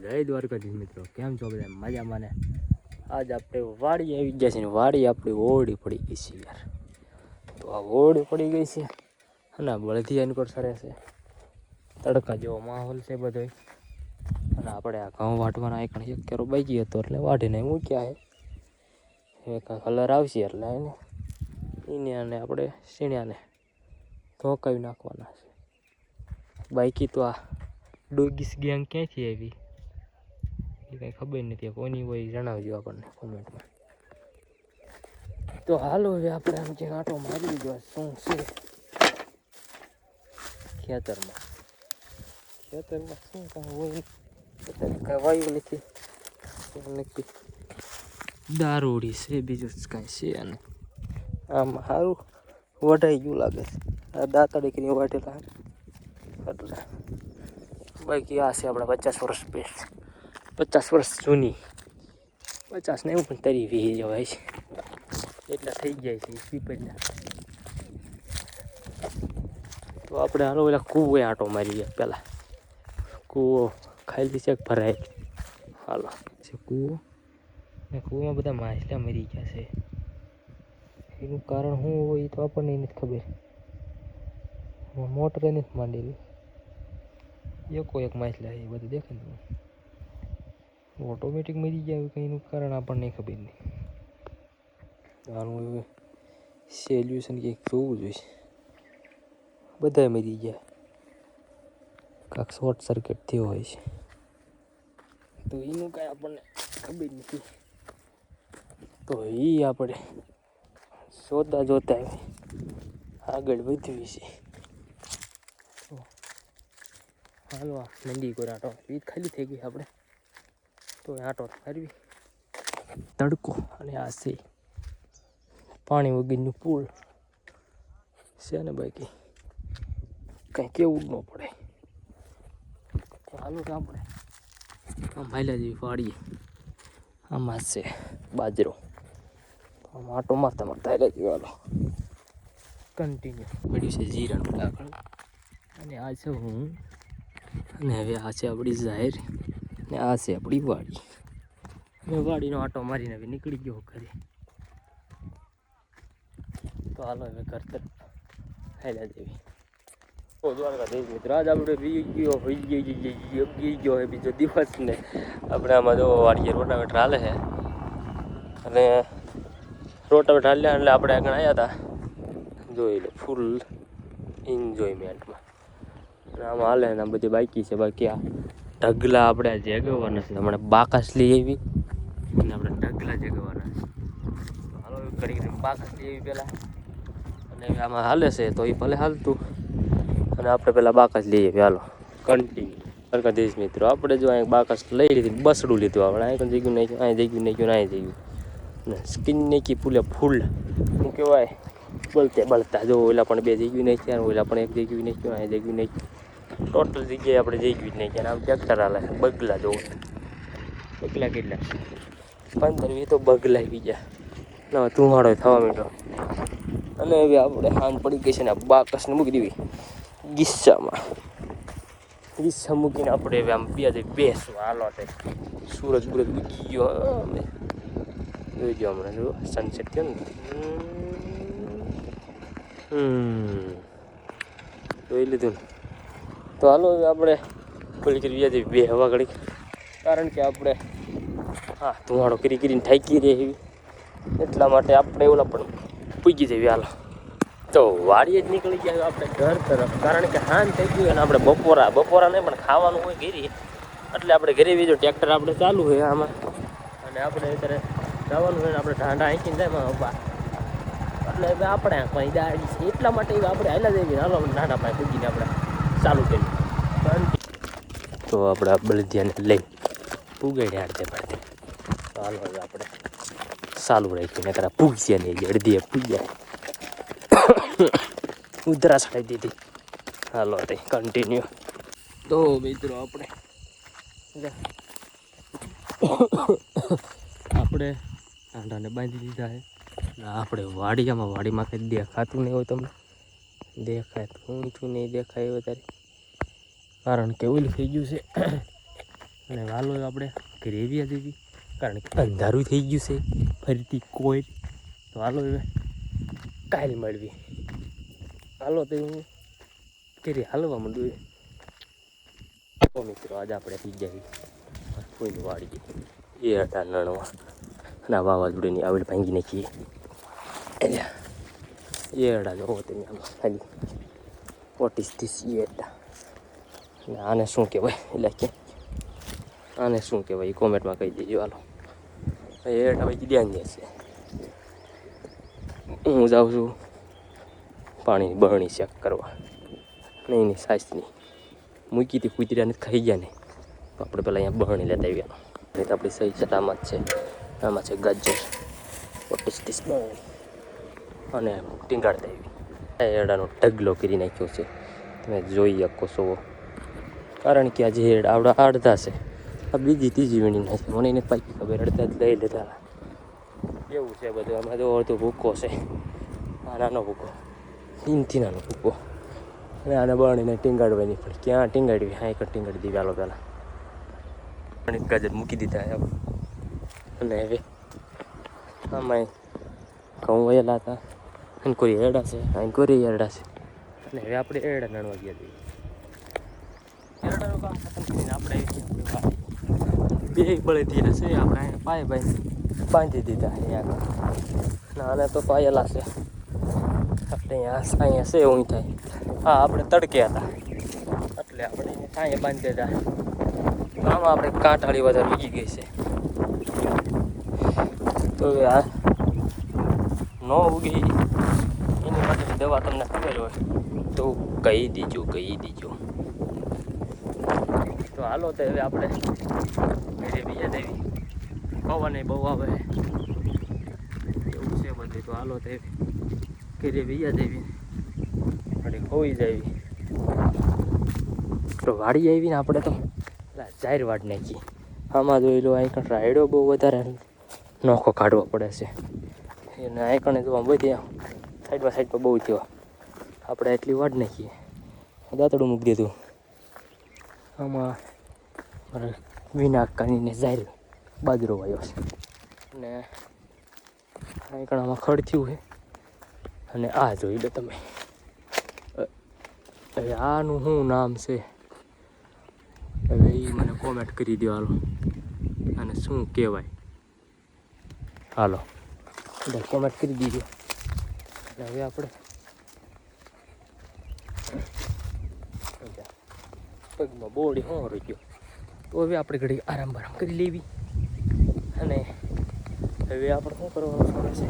જય દ્વારકાધીશ મિત્રો, કેમ છો બધા? મજામાં ને? આજ આપણે વાડી આવી ગયા છે ને વાડી આપણી ઓરડી પડી ગઈ છે યાર. તો આ ઓરડી પડી ગઈ છે અને બળદિયા એની પર સરે છે. તડકા જેવો માહોલ છે બધો. અને આપણે આ ઘઉં વાટવાના એક કેરો બાકી હતો એટલે વાટીને મૂક્યા છે. એક કલર આવશે એટલે એને અને આપણે સીણ્યાને ધોકાવી નાખવાના છે. બાકી તો આ ડોગીસ ગેંગ ક્યાંથી આવી એ કંઈ ખબર નથી. કોની હોય જણાવજો આપણને કોમેન્ટમાં. તો હાલો હવે આપણે આમ જે આંટો મારી દીધો શું છે ખેતરમાં શું કાંઈ હોય કાંઈ વાયું નથી દારૂડી છે, બીજું જ કાંઈ છે અને આમ સારું વઢાઈ ગયું લાગે છે. આ દાંતડી કરીને વાટેલા એટલે બાકી આ છે આપણે 50 વર્ષ બેસ્ટ 50 વર્ષ જૂની 50 ને એવું પણ તરી વી જવાય છે એટલા થઈ જાય છે પીપળના. તો આપણે હાલો પેલા કૂવો આંટો મારીએ. પહેલાં કૂવો ખાલી છે ભરાય. હાલો છે કૂવો ને કૂવામાં બધા માછલા મરી ગયા છે. એનું કારણ શું હોય તો આપણને નથી ખબર. મોટર નથી માંડેલી એક માછલા એ બધું દેખે ને ઓટોમેટિક મરી ગયા. કંઈ એનું કારણ આપણને ખબર નહીં. આનું હવે સોલ્યુશન કંઈક જોવું જોઈએ. બધા મરી ગયા. કાંક શોર્ટ સર્કિટ થયો હોય છે તો એનું કાંઈ આપણને ખબર નથી. તો એ આપણે જોતા આગળ વધવી છે. હાલો આ મંડી કોઈ આંટો ઈદ ખાલી થઈ ગઈ આપણે તો આંટો મારવી. તડકો અને આ છે પાણી વગરનું પુલ છે ને બાકી કંઈ કેવું ન પડે. હાલો તો આપણે આમ હાલ્યા જેવી વાડીએ. આમાં છે બાજરો. આમ આંટો મારતા હાલ્યા જેવી. હાલો કન્ટિન્યુ પડ્યું છે જીરાનું ઢાંકણ. અને આ છે હું અને હવે આ છે આપણી જાહેર ને આ છે આપણી વાડી. મેં વાડીનો આંટો મારીને હવે નીકળી ગયો ઘરે. તો હાલો હવે ઘર તરફ હાલ્યા જેવી. દ્વારકાધીશ મિત્રો, આજ આપણે ગયો હોય બીજો દિવસ ને આપણે આમાં જો વાડીએ રોટાવેટર હાલે છે અને રોટાવેટર હાલ્યા એટલે આપણે આગળ આવ્યા હતા જોઈ લો ફૂલ એન્જોયમેન્ટમાં. અને આમાં હાલે ને બધી બાકી છે. બાકી આ ઢગલા આપણે જગવાના છે. હમણાં બાકસ લઈ આવી અને આપણે ઢગલા જગવાના છે. હાલો ઘડી બાકસ લઈ આવી પહેલાં અને આમાં હાલે છે તો એ ભલે હાલતું અને આપણે પેલા બાકસ લઈએ. હાલો કન્ટિન્યુ. દ્વારકાધીશ મિત્રો, આપણે જો અહીં બાકસ લઈ લીધી બસડું લીધું. આપણે અહીં પણ જગ્યું નાખ્યું, અહીં જગ્યું નાખ્યું ને અહીં જગ્યું ને સ્કીન નાખી ફૂલ શું કહેવાય બળતા જો ઓલા પણ 2 જગ્યું નાખ્યા, ઓલા પણ 1 જગ્યું નાખ્યું, અહીં જગ્યું નાખ્યું. ટોટલ જગ્યાએ આપણે જગ્યું જ નાખ્યા. આમ ટ્રેક્ટર હાલે બગલા જોવો. બગલા કેટલા 15-20 તો બગલા આવી ગયા ના ધુમાડો થવા માંડ્યો. અને હવે આપણે હાન પડી ગઈ છે ને બાકસને મૂકી દેવી ગિસ્સામાં. ગિસ્સા મૂકીને આપણે હવે આમ બેસવા. હાલો તે સૂરજ ઉગી ગયો. જોઈ ગયો હમણાં જો સનસેટ થયો ને જોઈ લીધું ને. તો હાલો હવે આપણે ખોલી કરી વ્યાજે બે હવા ઘડી. કારણ કે આપણે ધુમાડો કરીને થાકી રહે એવી એટલા માટે આપણે ઓલા પણ પૂગી જઈએ. હાલો તો વાડીએ જ નીકળી ગયા આપણે ઘર તરફ. કારણ કે હાન થઈ ગયું અને આપણે બપોરા નહીં પણ ખાવાનું હોય ઘરે એટલે આપણે ઘરે બીજો ટ્રેક્ટર આપણે ચાલુ હોય આમાં અને આપણે અત્યારે જવાનું હોય ને આપણે ઢાંડા આંકીને જાય એમાં હવા એટલે હવે આપણે કંઈ દાડી છે એટલા માટે આપણે હાલ્યા જઈએ. હાલો ઢાંડા પાસે પૂગીને આપણે ચાલુ કરીએ. તો આપણે આ બળદિયાને લઈ પૂગાડ્યા અડધે પડતે. તો હાલો હવે આપણે ચાલુ રાખીને તારા પૂગશે નહીં અડધીએ પૂગ્યા ઉધરા ચડાવી દીધી. હાલો તે કન્ટિન્યુ. તો મિત્રો આપણે ઢાંડાને બાંધી દીધા છે. આપણે વાડીમાં કંઈ દેખાતું નહીં હોય. તમને દેખાય તો ઊંચું નહીં દેખાય વધારે કારણ કે ઓલું થઈ ગયું છે અને હાલો આપણે ઘરે આવ્યા દેવી, કારણ કે અંધારું થઈ ગયું છે ફરીથી કોઈ. તો હાલો હવે કાલ મળવી. હાલો તો હું ઘરે હાલવા માંડું. તો મિત્રો આજે આપણે થઈ જાય કોઈની વાડી એ હતા નણવા અને આ વાવાઝોડાની આવેલ ભાંગી નાખીએ. એડા જોવો તમે આમાં ખાલી વોટ ઇઝ ધીસ એડા. અને આને શું કહેવાય એટલે કે આને શું કહેવાય એ કોમેન્ટમાં કહી દેજો. હાલો એડા ભાઈ ધ્યાન જશે. હું જાઉં છું પાણીની બરણી ચેક કરવા. નહીં નહીં સાચની મૂકી હતી કૂતરાને ખાઈ ગયા ને, તો આપણે પહેલાં અહીંયા બરણી લેતા આવ્યા. નહીં તો આપણી સહી છે આમાં જ છે. આમાં છે ગાજર, વોટ ઇઝ ધીસ બરણી અને ટીંગાડતા આવી. એડાનો ઢગલો કરી નાખ્યો છે તમે જોઈ શકો છો. કારણ કે આ જે આવડા અડધા છે, આ બીજી ત્રીજી વીણી નાખી. મને એને પાકી ખબર અડધા જ લઈ લીધા. એવું છે બધું. આમાં જો અડધો ભૂકો છે, આ નાનો ભૂકો, ઈનથી નાનો ભૂકો. અને આને બરણીને ટીંગાડવાની પણ ક્યાં ટીંગાડવી? હા એક ટીંગાડી દીધી. હાલો પહેલાં અને ગાજર મૂકી દીધા. અને હવે આમાં ઘઉં વયેલા હતા અને કોઈ એડા છે, અહીં કોઈ એડા છે. અને હવે આપણે એડા નાણવા ગયા છીએ. એડાનું કામ ખતમ કરીને આપણે બે બળદિયા છે, આપણે પાય બાંધી દીધા અહીંયા. આને તો પાયેલા છે આપણે અહીંયા છે એવું થાય. હા આપણે તડકે હતા એટલે આપણે અહીંયા બાંધી દીધા. આમાં આપણે કાંટાળી વધારે ઉગી ગઈ છે. તો આ ન ઉગી એની માટેની દવા તમને ખબર હોય તો કહી દીજો. તો હાલો તો હવે આપણે ઘરે બીજા દેવી પવન બહુ આવે એવું છે બધું. તો હાલો તો ઘરે બીજા દેવી અને ખોઈ જાય. તો વાડી આવીને આપણે તો જાહેર વાડ નાખીએ. આમાં જોઈ લો અહીં કણ રાયડો બહુ વધારે નોખો કાઢવો પડે છે. એને અહીં કણે જોવા બધી સાઈડમાં બહુ થયો. આપણે એટલી વાડ નાખીએ. દાંતડું મૂકી દીધું આમાં. વિના કાનીને જાહેર બાજરો વાયો છે અને અહીં કણ આમાં ખડ થયું છે. અને આ જોઈ લો તમે. હવે આનું શું નામ છે હવે એ મને કોમેન્ટ કરી દો. હાલો આને શું કહેવાય? હાલો બધા કોમેન્ટ કરી દીધો. હવે આપણે પગમાં બોડી શું રહી ગયો. તો હવે આપણે ઘડી આરામ કરી લેવી. અને હવે આપણે શું કરવાનું છે?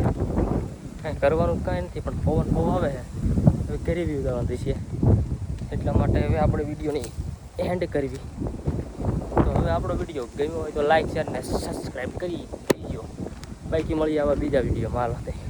કાંઈ કરવાનું કાંઈ નથી, પણ પવન બહુ આવે હવે કરી બી ઉદાવાનું છે. એટલા માટે હવે આપણે વિડીયોની એન્ડ કરવી. તો હવે આપણો વિડીયો ગમ્યો હોય તો લાઈક શેર ને સબસ્ક્રાઈબ કરી દીજો. બાકી મળીએ આવા બીજા વિડીયોમાં. હાલો.